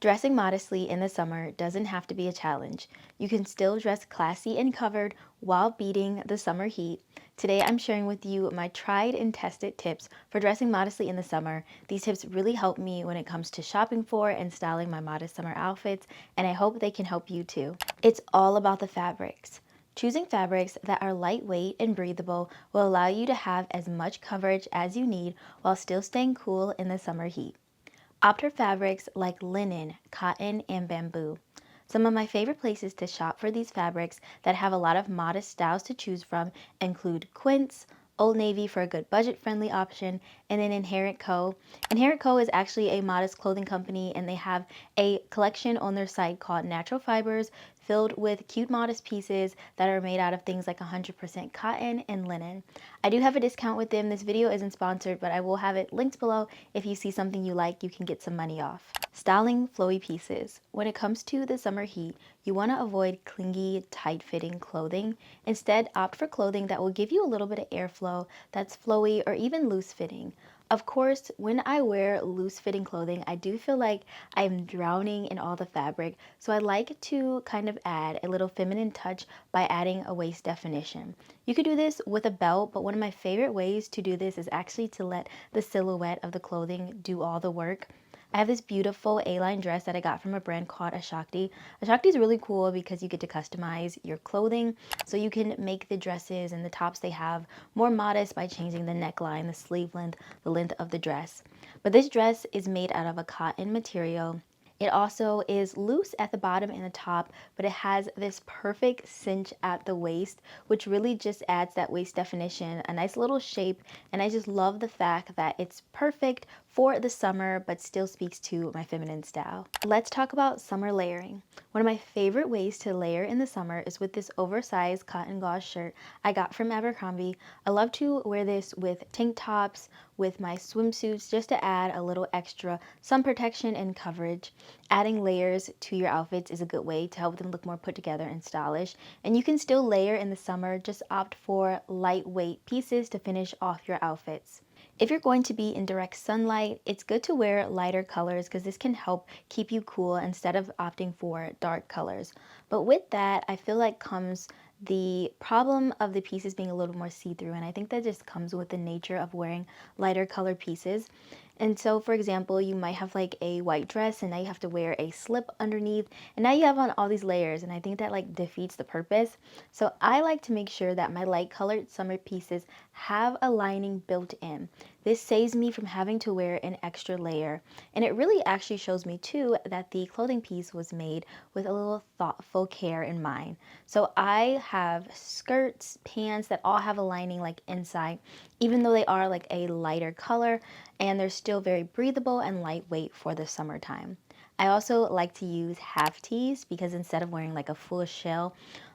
Dressing modestly in the summer doesn't have to be a challenge. You can still dress classy and covered while beating the summer heat. Today I'm sharing with you my tried and tested tips for dressing modestly in the summer. These tips really help me when it comes to shopping for and styling my modest summer outfits, and I hope they can help you too. It's all about the fabrics. Choosing fabrics that are lightweight and breathable will allow you to have as much coverage as you need while still staying cool in the summer heat. Opt for fabrics like linen, cotton, and bamboo. Some of my favorite places to shop for these fabrics that have a lot of modest styles to choose from include Quince, Old Navy for a good budget-friendly option, and then Inherent Co. Inherent Co is actually a modest clothing company, and they have a collection on their site called Natural Fibers filled with cute modest pieces that are made out of things like 100% cotton and linen. I do have a discount with them. This video isn't sponsored, but I will have it linked below. If you see something you like, you can get some money off. Styling flowy pieces. When it comes to the summer heat, you want to avoid clingy, tight-fitting clothing. Instead, opt for clothing that will give you a little bit of airflow, that's flowy or even loose-fitting. Of course, when I wear loose-fitting clothing, I do feel like I'm drowning in all the fabric, so I like to kind of add a little feminine touch by adding a waist definition. You could do this with a belt, but one of my favorite ways to do this is actually to let the silhouette of the clothing do all the work. I have this beautiful A-line dress that I got from a brand called EShakti. EShakti is really cool because you get to customize your clothing, so you can make the dresses and the tops they have more modest by changing the neckline, the sleeve length, the length of the dress. But this dress is made out of a cotton material. It also is loose at the bottom and the top, but it has this perfect cinch at the waist, which really just adds that waist definition, a nice little shape, and I just love the fact that it's perfect for the summer, but still speaks to my feminine style. Let's talk about summer layering. One of my favorite ways to layer in the summer is with this oversized cotton gauze shirt I got from Abercrombie. I love to wear this with tank tops, with my swimsuits, just to add a little extra sun protection and coverage. Adding layers to your outfits is a good way to help them look more put together and stylish. And you can still layer in the summer, just opt for lightweight pieces to finish off your outfits. If you're going to be in direct sunlight, it's good to wear lighter colors because this can help keep you cool instead of opting for dark colors. But with that, I feel like comes the problem of the pieces being a little more see-through, and I think that just comes with the nature of wearing lighter color pieces. And so, for example, you might have like a white dress and now you have to wear a slip underneath, and now you have on all these layers, and I think that like defeats the purpose. So I like to make sure that my light colored summer pieces have a lining built in. This saves me from having to wear an extra layer, and it really actually shows me too that the clothing piece was made with a little thoughtful care in mind. So I have skirts, pants that all have a lining like inside, even though they are like a lighter color, and they're still very breathable and lightweight for the summertime. I also like to use half tees because instead of wearing like a full shell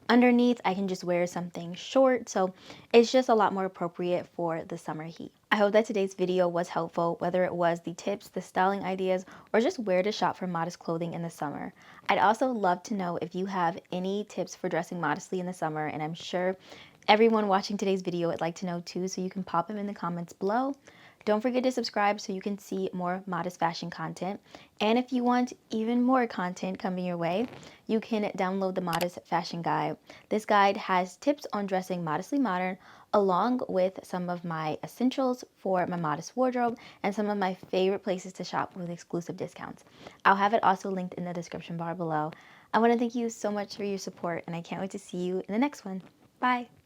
underneath, I can just wear something short, so it's just a lot more appropriate for the summer heat. I hope that today's video was helpful, whether it was the tips, the styling ideas, or just where to shop for modest clothing in the summer. I'd also love to know if you have any tips for dressing modestly in the summer, and I'm sure everyone watching today's video would like to know too, so you can pop them in the comments below. Don't forget to subscribe so you can see more modest fashion content. And if you want even more content coming your way, you can download the Modest Fashion Guide. This guide has tips on dressing modestly modern, along with some of my essentials for my modest wardrobe and some of my favorite places to shop with exclusive discounts. I'll have it also linked in the description bar below. I want to thank you so much for your support, and I can't wait to see you in the next one. Bye!